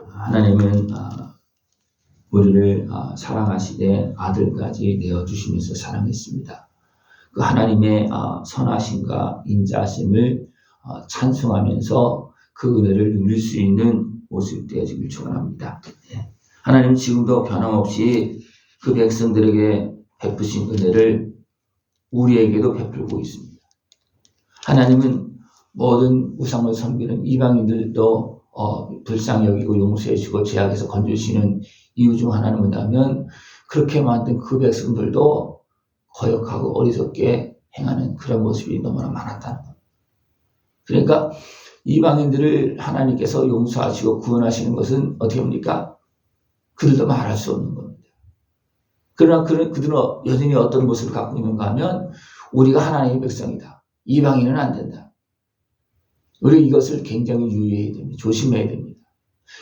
하나님은 우리를 사랑하시되 아들까지 내어주시면서 사랑했습니다. 그 하나님의 선하심과 인자하심을 찬송하면서 그 은혜를 누릴 수 있는 모습이 되어지길 축원합니다. 하나님은 지금도 변함없이 그 백성들에게 베푸신 은혜를 우리에게도 베풀고 있습니다. 하나님은 모든 우상을 섬기는 이방인들도 불쌍히 여기고 용서해주고 죄악에서 건져주시는 이유 중 하나는 뭐냐면 그렇게 만든 그 백성들도 거역하고 어리석게 행하는 그런 모습이 너무나 많았다는 겁니다. 그러니까 이방인들을 하나님께서 용서하시고 구원하시는 것은 어떻게 합니까? 그들도 말할 수 없는 겁니다. 그러나 그들은 여전히 어떤 모습을 갖고 있는가 하면 우리가 하나님의 백성이다. 이방인은 안 된다. 우리 이것을 굉장히 유의해야 됩니다. 조심해야 됩니다.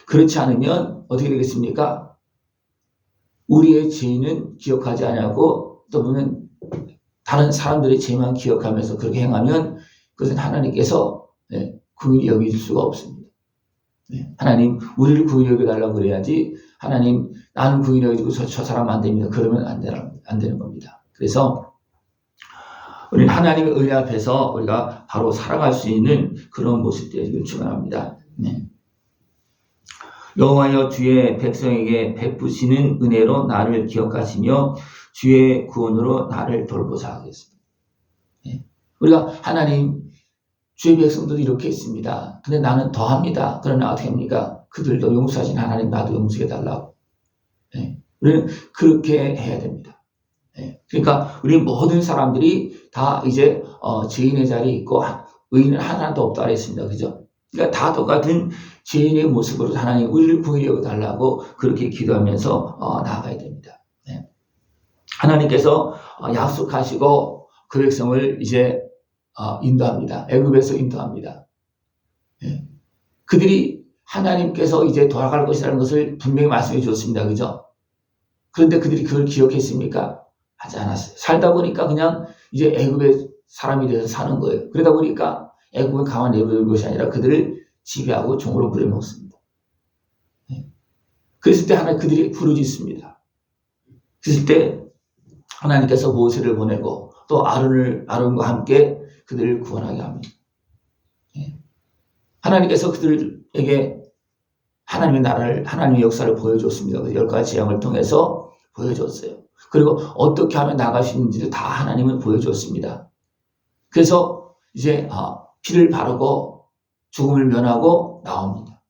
그렇지 않으면 어떻게 되겠습니까? 우리의 죄는 기억하지 않고 또 보면 다른 사람들의 죄만 기억하면서 그렇게 행하면 그것은 하나님께서 긍휼히 여길 수가 없습니다. 하나님 우리를 긍휼히 여겨달라고 그래야지 하나님 나는 긍휼히 여기고 저 사람 안 됩니다. 그러면 안 되는 겁니다. 그래서 우리는 하나님의 은혜 앞에서 우리가 바로 살아갈 수 있는 그런 모습 되기를 축원합니다. 여호와여 주의 백성에게 베푸시는 은혜로 나를 기억하시며 주의 구원으로 나를 돌보사 하겠습니다. 우리가 하나님 주의 백성들도 이렇게 했습니다. 근데 나는 더합니다. 그러나 어떻게 합니까? 그들도 용서하신 하나님 나도 용서해달라고. 우리는 그렇게 해야 됩니다. 그러니까 우리 모든 사람들이 다 이제 죄인의 자리에 있고 의인은 하나도 없다 그랬습니다. 그죠? 그러니까 다 똑같은 죄인의 모습으로 하나님 우리를 구원해 달라고 그렇게 기도하면서 나아가야 됩니다. 하나님께서 약속하시고 그 백성을 이제 인도합니다. 애굽에서 인도합니다. 그들이 하나님께서 이제 돌아갈 것이라는 것을 분명히 말씀해 주었습니다. 그죠? 그런데 그들이 그걸 기억했습니까? 하지 않았어요. 살다 보니까 그냥 이제 애굽의 사람이 되어서 사는 거예요. 그러다 보니까 애굽은 가만 내버려둔 것이 아니라 그들을 지배하고 종으로 부려먹습니다. 그랬을 때 하나님 그들이 부르짖습니다. 그랬을 때 하나님께서 모세를 보내고 또 아론과 함께 그들을 구원하게 합니다. 하나님께서 그들에게 하나님의 나라를, 하나님의 역사를 보여줬습니다. 10가지 재앙을 통해서 보여줬어요. 그리고 어떻게 하면 나갈 수 있는지도 다 하나님은 보여줬습니다. 그래서 이제 피를 바르고 죽음을 면하고 나옵니다.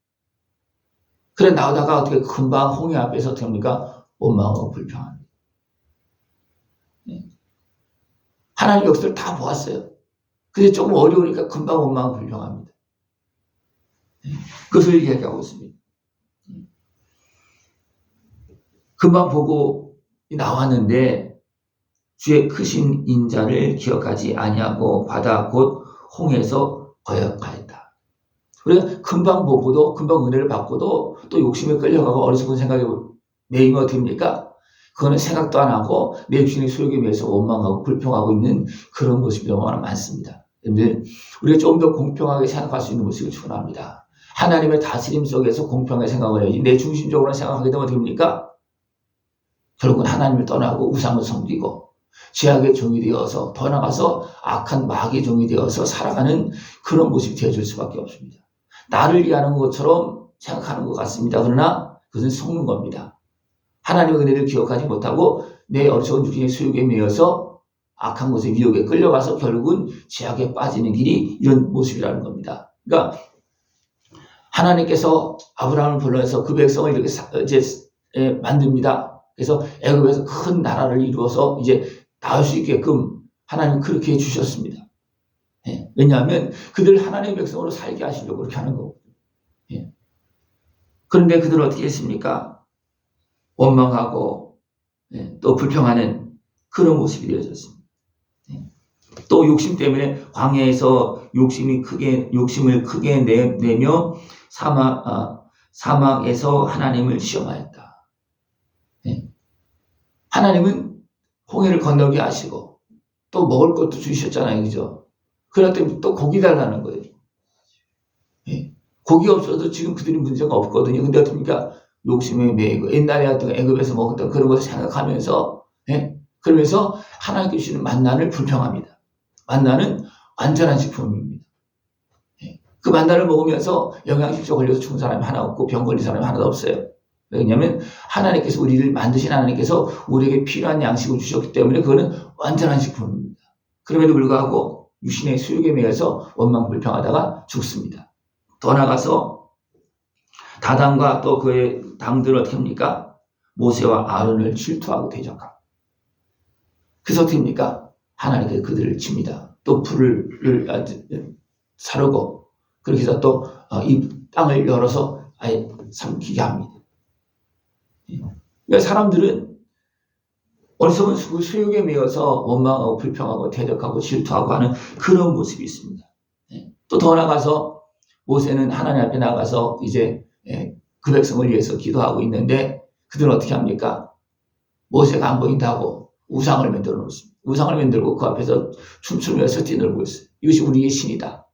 그래 나오다가 어떻게 금방 홍해 앞에서 어떻게 합니까? 원망하고 불평합니다. 하나님 역사를 다 보았어요. 근데 조금 어려우니까 금방 원망하고 불평합니다. 그것을 얘기하고 있습니다. 금방 보고 나왔는데 주의 크신 인자를 기억하지 아니하고 바다 곧 홍해에서 거역하였다. 우리가 금방 보고도 금방 은혜를 받고도 또 욕심에 끌려가고 어리석은 생각에 매이면 어떻게 됩니까? 그거는 생각도 안 하고 내 주인의 소욕에 매여서 원망하고 불평하고 있는 그런 모습이 너무 많습니다. 여러분들 우리가 좀 더 공평하게 생각할 수 있는 모습을 축원합니다. 하나님의 다스림 속에서 공평하게 생각을 해야지 내 중심적으로 생각하게 되면 어떻게 됩니까? 결국은 하나님을 떠나고 우상을 섬기고 죄악의 종이 되어서 더 나가서 악한 마귀의 종이 되어서 살아가는 그런 모습이 되어줄 수밖에 없습니다. 나를 위하는 것처럼 생각하는 것 같습니다. 그러나 그것은 속는 겁니다. 하나님의 은혜를 기억하지 못하고 내 어리석은 육신의 수욕에 매여서 악한 것의 미혹에 끌려가서 결국은 죄악에 빠지는 길이 이런 모습이라는 겁니다. 그러니까 하나님께서 아브라함을 불러서 그 백성을 이렇게 이제 만듭니다. 그래서 애굽에서 큰 나라를 이루어서 이제 나올 수 있게끔 하나님 그렇게 해주셨습니다. 왜냐하면 그들 하나님의 백성으로 살게 하시려고 그렇게 하는 거고. 그런데 그들은 어떻게 했습니까? 원망하고 또 불평하는 그런 모습이 되어졌습니다. 또 욕심 때문에 광야에서 욕심을 크게 내며 사막에서 하나님을 시험하였다. 하나님은 홍해를 건너게 하시고 또 먹을 것도 주셨잖아요. 그죠? 그럴 때 또 고기 달라는 거예요. 고기 없어도 지금 그들이 문제가 없거든요. 근데 어떻습니까? 욕심에 매이고 옛날에 어떤 애굽에서 먹었던 그런 것을 생각하면서 그러면서 하나님께 주시는 만나를 불평합니다. 만나는 완전한 식품입니다. 그 만나를 먹으면서 영양실조 걸려서 죽은 사람이 하나 없고 병 걸린 사람이 하나도 없어요. 왜냐하면 하나님께서 우리를 만드신 하나님께서 우리에게 필요한 양식을 주셨기 때문에 그거는 완전한 식품입니다. 그럼에도 불구하고 육신의 수욕에 매여서 원망불평하다가 죽습니다. 더 나아가서 다단과 또 그의 당들은 어떻게 합니까? 모세와 아론을 질투하고 대적하고. 그래서 어떻게 합니까? 하나님께서 그들을 칩니다. 또 불을 사르고 그렇게 해서 또 이 땅을 열어서 아예 삼키게 합니다. 그러니까 사람들은 어리석은 수욕에 매여서 원망하고 불평하고 대적하고 질투하고 하는 그런 모습이 있습니다. 또 더 나아가서 모세는 하나님 앞에 나가서 이제 그 백성을 위해서 기도하고 있는데 그들은 어떻게 합니까? 모세가 안 보인다고 우상을 만들어 놓습니다. 우상을 만들고 그 앞에서 춤추면서 뛰놀고 있어요. 이것이 우리의 신이다.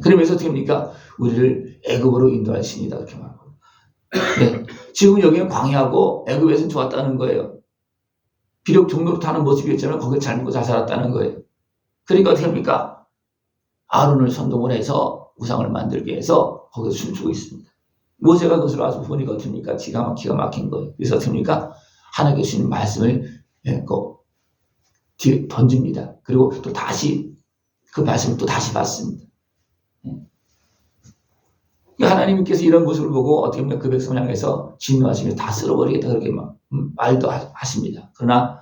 그러면서 어떻게 합니까? 우리를 애굽으로 인도할 신이다. 이렇게 말합니다. 지금 여기는 광야고 애굽에서는 좋았다는 거예요. 비록 종로로 타는 모습이었지만 거기서 잘 먹고 잘 살았다는 거예요. 그러니까 어떻게 합니까? 아론을 선동을 해서 우상을 만들게 해서 거기서 춤추고 있습니다. 모세가 그것을 와서 보니까 어떻습니까? 기가 막힌 거예요. 그래서 어떻습니까? 하나님께 주시는 말씀을 던집니다. 그리고 또 다시 그 말씀을 또 다시 받습니다. 하나님께서 이런 모습을 보고 어떻게 보면 그 백성을 향해서 진노하시며 다 쓸어버리겠다 그렇게 말도 하십니다. 그러나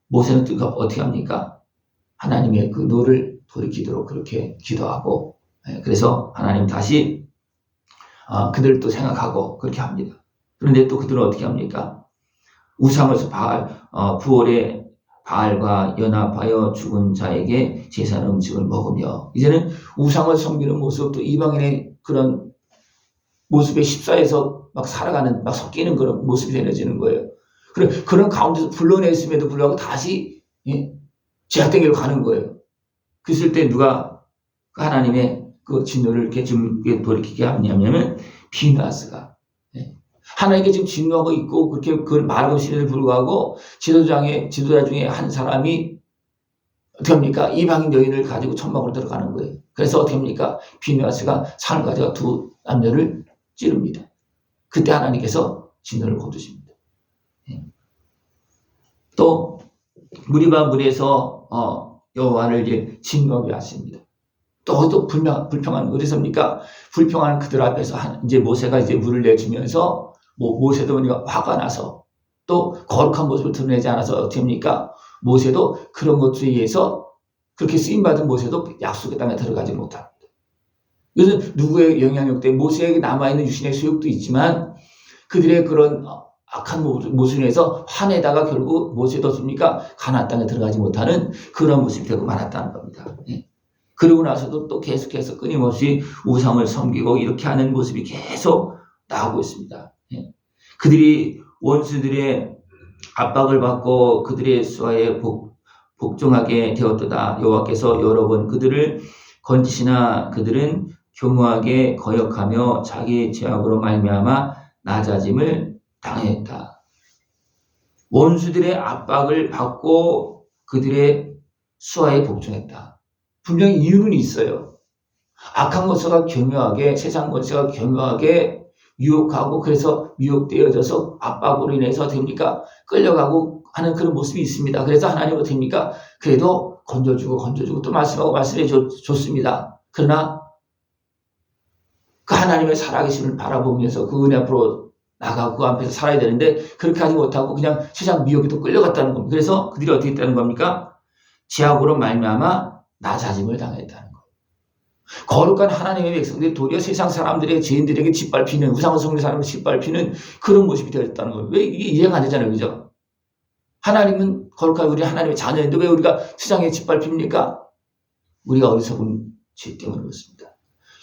모세는 또 어떻게 합니까? 하나님의 그 노를 돌이키도록 그렇게 기도하고 그래서 하나님 다시 그들을 또 생각하고 그렇게 합니다. 그런데 또 그들은 어떻게 합니까? 우상을 부월에 바알과 연합하여 죽은 자에게 제사 음식을 먹으며 이제는 우상을 섬기는 모습 또 이방인의 그런 모습에 휩싸여서 막 살아가는 막 섞이는 그런 모습이 되어지는 거예요. 그런 가운데서 불러냈음에도 불구하고 다시 제약된 길로 가는 거예요. 그랬을 때 누가 하나님의 그 진노를 이렇게 좀 돌이키게 하냐면 비누아스가 하나님께 지금 진노하고 있고 그렇게 그걸 말하고 있음에도 불구하고 지도자 중에 한 사람이 어떻게 합니까? 이방인 여인을 가지고 천막으로 들어가는 거예요. 그래서 어떻게 합니까? 비누아스가 산을 가져가 두 남녀를 찌릅니다. 그때 하나님께서 진노를 거두십니다. 또 무리바 물에서 여호와를 이제 진노하게 하십니다. 또 불평하는 어디서입니까? 불평하는 그들 앞에서 이제 모세가 이제 물을 내주면서 모세도 우리가 화가 나서 또 거룩한 모습을 드러내지 않아서 어떻게 합니까? 모세도 그런 것들에 의해서 그렇게 쓰임받은 모세도 약속의 땅에 들어가지 못합니다. 그래서 누구의 영향력 때문에 모세에게 남아있는 유신의 수욕도 있지만 그들의 그런 악한 모습에 의해서 화내다가 결국 모세도 어떻습니까? 가나안 땅에 들어가지 못하는 그런 모습이 되고 말았다는 겁니다. 그러고 나서도 또 계속해서 끊임없이 우상을 섬기고 이렇게 하는 모습이 계속 나오고 있습니다. 그들이 원수들의 압박을 받고 그들의 수하에 복종하게 되었도다. 여호와께서 여러 번 그들을 건지시나 그들은 교묘하게 거역하며 자기 죄악으로 말미암아 낮아짐을 당했다. 원수들의 압박을 받고 그들의 수하에 복종했다. 분명히 이유는 있어요. 악한 것과 교묘하게 세상 것과 교묘하게 유혹하고 그래서 미혹되어져서 압박으로 인해서 됩니까? 끌려가고 하는 그런 모습이 있습니다. 그래서 하나님은 됩니까? 그래도 건져주고 또 말씀하고 말씀해 줬습니다. 그러나 그 하나님의 살아계심을 바라보면서 그 은혜 앞으로 나가고 그 앞에서 살아야 되는데 그렇게 하지 못하고 그냥 세상 미혹에 또 끌려갔다는 겁니다. 그래서 그들이 어떻게 했다는 겁니까? 죄악으로 말미암아 낮아짐을 당했다는 거예요. 거룩한 하나님의 백성들이 도리어 세상 사람들의 죄인들에게 짓밟히는 우상을 섬기는 사람을 짓밟히는 그런 모습이 되었다는 거예요. 왜 이게 이해가 안 되잖아요. 그죠? 하나님은 거룩한 우리 하나님의 자녀인데 왜 우리가 세상에 짓밟힙니까? 우리가 어리석은 죄 때문에 그렇습니다.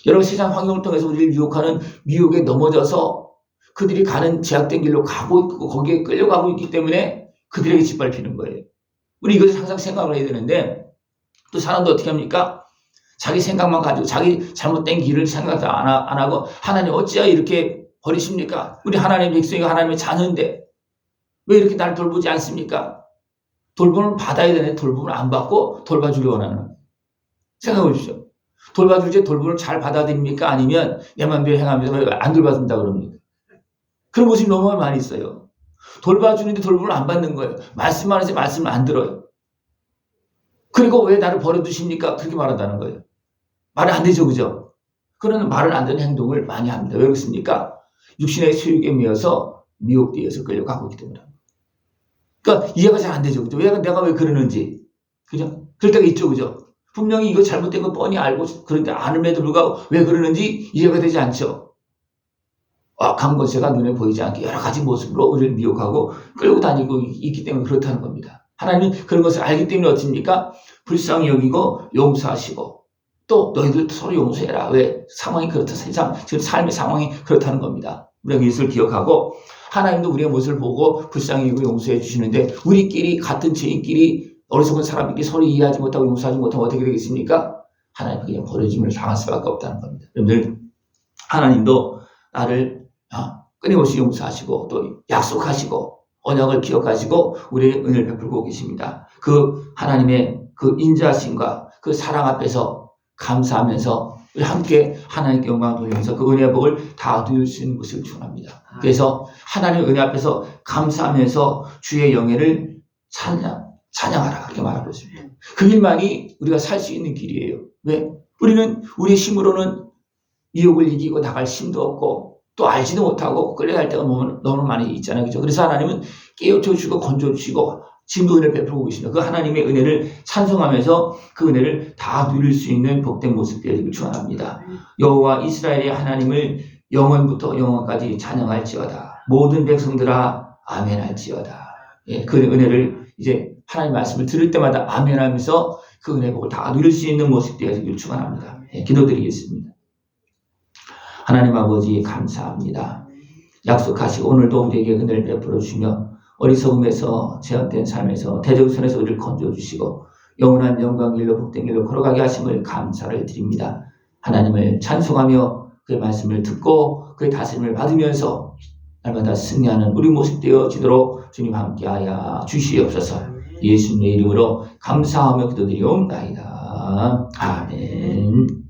여러분 세상 환경을 통해서 우리를 유혹하는 미혹에 넘어져서 그들이 가는 제약된 길로 가고 있고 거기에 끌려가고 있기 때문에 그들에게 짓밟히는 거예요. 우리 이것을 항상 생각을 해야 되는데 또 사람도 어떻게 합니까? 자기 생각만 가지고 자기 잘못된 길을 생각도 안 하고 하나님 어찌하여 이렇게 버리십니까? 우리 하나님 백성이 하나님의 자녀인데 왜 이렇게 나를 돌보지 않습니까? 돌봄을 받아야 되는데 돌봄을 안 받고 돌봐주려고 하는 생각해 보십시오. 돌봐줄 때 돌봄을 잘 받아들입니까? 아니면 내 맘대로 행합니다. 왜 안 돌봐준다 그럽니까? 그런 모습이 너무 많이 있어요. 돌봐주는데 돌봄을 안 받는 거예요. 말씀만 해서 말씀을 안 들어요. 그리고 왜 나를 버려두십니까? 그렇게 말한다는 거예요. 말이 안 되죠, 그죠? 그런 말을 안 듣는 행동을 많이 합니다. 왜 그렇습니까? 육신의 소유에 미어서 미혹되어서 끌려가고 있기 때문에. 그러니까 이해가 잘 안 되죠, 그죠? 내가 왜 그러는지. 그죠? 그럴 때가 있죠, 그죠? 분명히 이거 잘못된 거 뻔히 알고 그런데 아는에도 불구하고 왜 그러는지 이해가 되지 않죠. 강권세가 눈에 보이지 않게 여러 가지 모습으로 우리를 미혹하고 끌고 다니고 있기 때문에 그렇다는 겁니다. 하나님은 그런 것을 알기 때문에 어떻습니까? 불쌍히 여기고 용서하시고 또 너희들 서로 용서해라. 왜? 상황이 그렇다. 세상 지금 삶의 상황이 그렇다는 겁니다. 우리가 이것을 기억하고 하나님도 우리의 모습을 보고 불쌍히 여기고 용서해 주시는데 우리끼리 같은 죄인끼리 어리석은 사람끼리 서로 이해하지 못하고 용서하지 못하면 어떻게 되겠습니까? 하나님은 그냥 버려짐을 당할 수밖에 없다는 겁니다. 여러분들 하나님도 나를 끊임없이 용서하시고 또 약속하시고 언약을 기억하시고 우리의 은혜를 베풀고 계십니다. 그 하나님의 그 인자하심과 그 사랑 앞에서 감사하면서 우리 함께 하나님께 영광을 돌리면서 그 은혜의 복을 다 누릴 수 있는 것을 축원합니다. 그래서 하나님의 은혜 앞에서 감사하면서 주의 영예를 찬양하라 그렇게 말하고 있습니다. 그 일만이 우리가 살 수 있는 길이에요. 왜? 우리는 우리 힘으로는 유혹을 이기고 나갈 힘도 없고 또 알지도 못하고 끌려갈 때가 너무 많이 있잖아요. 그죠? 그래서 하나님은 깨우쳐 주시고 건져 주시고 지금도 은혜를 베풀고 계십니다. 그 하나님의 은혜를 찬송하면서 그 은혜를 다 누릴 수 있는 복된 모습 되기를 축원합니다. 여호와 이스라엘의 하나님을 영원부터 영원까지 찬양할지어다. 모든 백성들아 아멘 할지어다. 예, 그 은혜를 이제 하나님 말씀을 들을 때마다 아멘 하면서 그 은혜 복을 다 누릴 수 있는 모습 되기를 축원합니다. 예, 기도드리겠습니다. 하나님 아버지 감사합니다. 약속하시고 오늘도 우리에게 은혜를 베풀어 주시며 어리석음에서 제한된 삶에서 대적선에서 우리를 건져주시고 영원한 영광 일로 복된 길로 걸어가게 하심을 감사를 드립니다. 하나님을 찬송하며 그의 말씀을 듣고 그의 다스림을 받으면서 날마다 승리하는 우리 모습 되어지도록 주님 함께하여 주시옵소서. 예수님의 이름으로 감사하며 기도드리옵나이다. 아멘.